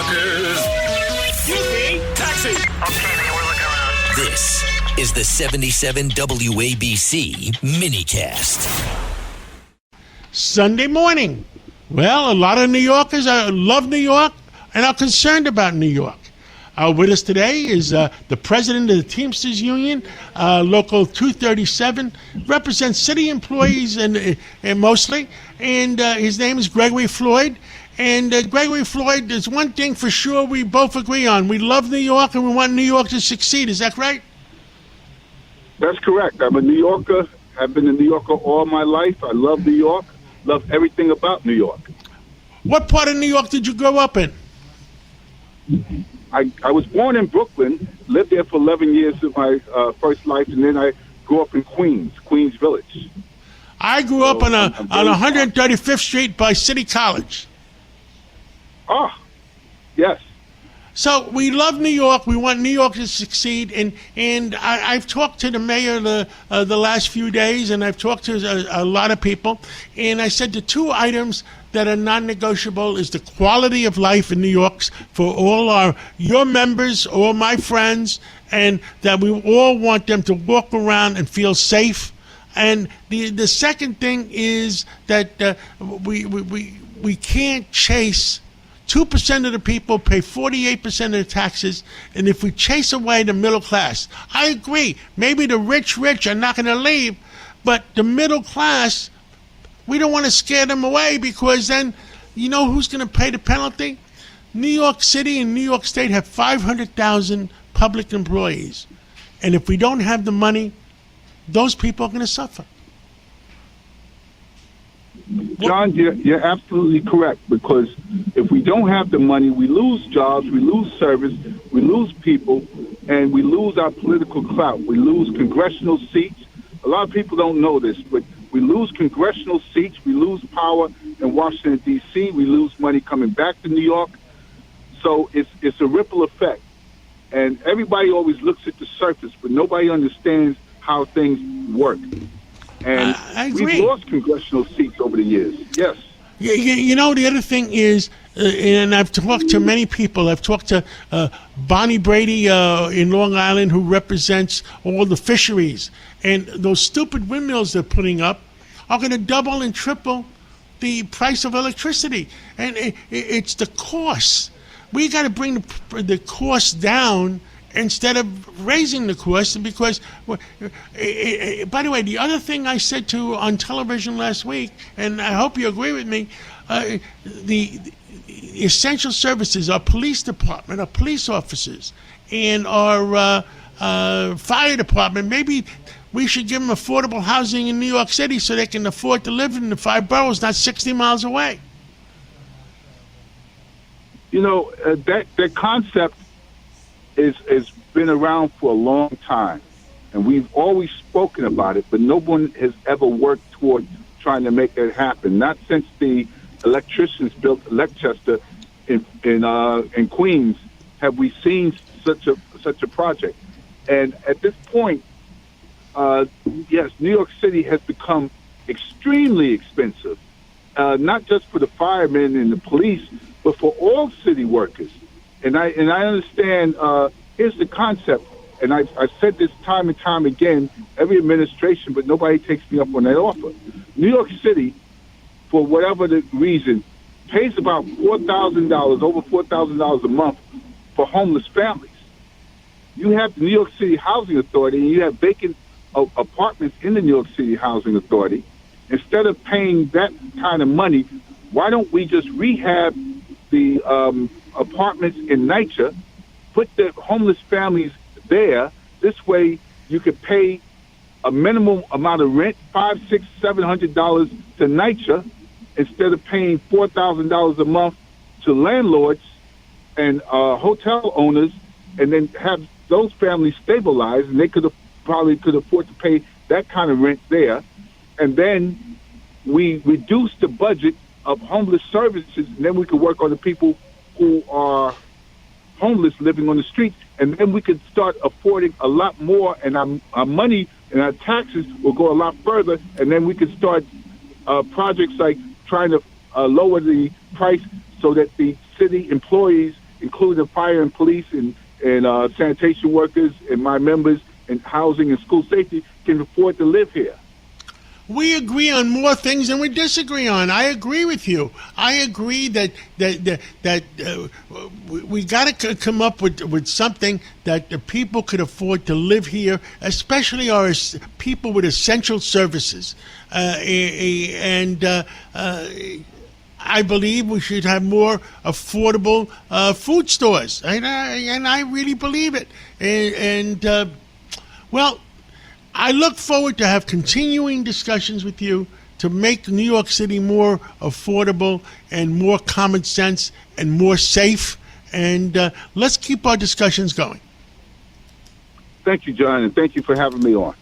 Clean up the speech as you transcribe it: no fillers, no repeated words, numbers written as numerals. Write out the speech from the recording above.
Yorkers. Excuse me, taxi. Okay, man, we're looking around. This is the 77 WABC minicast. Sunday morning. Well, a lot of New Yorkers love New York and are concerned about New York. With us today is the president of the Teamsters Union, Local 237, represents city employees and mostly, and his name is Gregory Floyd. And Gregory Floyd, there's one thing for sure we both agree on. We love New York and we want New York to succeed. Is that right? That's correct. I'm a New Yorker. I've been a New Yorker all my life. I love New York. Love everything about New York. What part of New York did you grow up in? I was born in Brooklyn, lived there for 11 years of my first life, and then I grew up in Queens Village. I grew up on 135th Street by City College. Oh, yes. So we love New York. We want New York to succeed. And I've talked to the mayor the last few days, and I've talked to a lot of people. And I said the two items that are non-negotiable is the quality of life in New York for all your members, all my friends, and that we all want them to walk around and feel safe. And the second thing is that we can't chase. 2% of the people pay 48% of the taxes, and if we chase away the middle class, I agree, maybe the rich are not going to leave, but the middle class, we don't want to scare them away, because then you know who's going to pay the penalty? New York City and New York State have 500,000 public employees, and if we don't have the money, those people are going to suffer. John, you're absolutely correct, because if we don't have the money, we lose jobs, we lose service, we lose people, and we lose our political clout. We lose congressional seats. A lot of people don't know this, but we lose congressional seats, we lose power in Washington, D.C., we lose money coming back to New York. So it's a ripple effect. And everybody always looks at the surface, but nobody understands how things work. And I agree. We've lost congressional seats over the years. Yes. You know, the other thing is, and I've talked to many people. I've talked to Bonnie Brady in Long Island, who represents all the fisheries. And those stupid windmills they're putting up are going to double and triple the price of electricity. And it's the cost. We got to bring the cost down instead of raising the cost, because, by the way, the other thing I said on television last week, and I hope you agree with me, the essential services, our police department, our police officers, and our fire department, maybe we should give them affordable housing in New York City so they can afford to live in the 5 boroughs, not 60 miles away. You know, that concept is been around for a long time, and we've always spoken about it, but no one has ever worked toward trying to make that happen. Not since the electricians built Electchester in Queens have we seen such a project. And at this point, yes, New York City has become extremely expensive, not just for the firemen and the police, but for all city workers. And I understand, here's the concept, and I've said this time and time again, every administration, but nobody takes me up on that offer. New York City, for whatever the reason, pays about $4,000, over $4,000 a month for homeless families. You have the New York City Housing Authority, and you have vacant apartments in the New York City Housing Authority. Instead of paying that kind of money, why don't we just rehab the apartments in NYCHA, put the homeless families there? This way you could pay a minimum amount of rent, $500, $600, $700 to NYCHA, instead of paying $4,000 a month to landlords and hotel owners, and then have those families stabilized, and they probably could afford to pay that kind of rent there. And then we reduce the budget of homeless services, and then we could work on the people who are homeless living on the street, and then we could start affording a lot more, and our money and our taxes will go a lot further, and then we could start projects like trying to lower the price so that the city employees including fire and police and sanitation workers and my members and housing and school safety, can afford to live here. We agree on more things than we disagree on. I agree with you. I agree that we got to come up with something that the people could afford to live here, especially our people with essential services. I believe we should have more affordable food stores, and I really believe it. Well, I look forward to have continuing discussions with you to make New York City more affordable and more common sense and more safe. And let's keep our discussions going. Thank you, John, and thank you for having me on.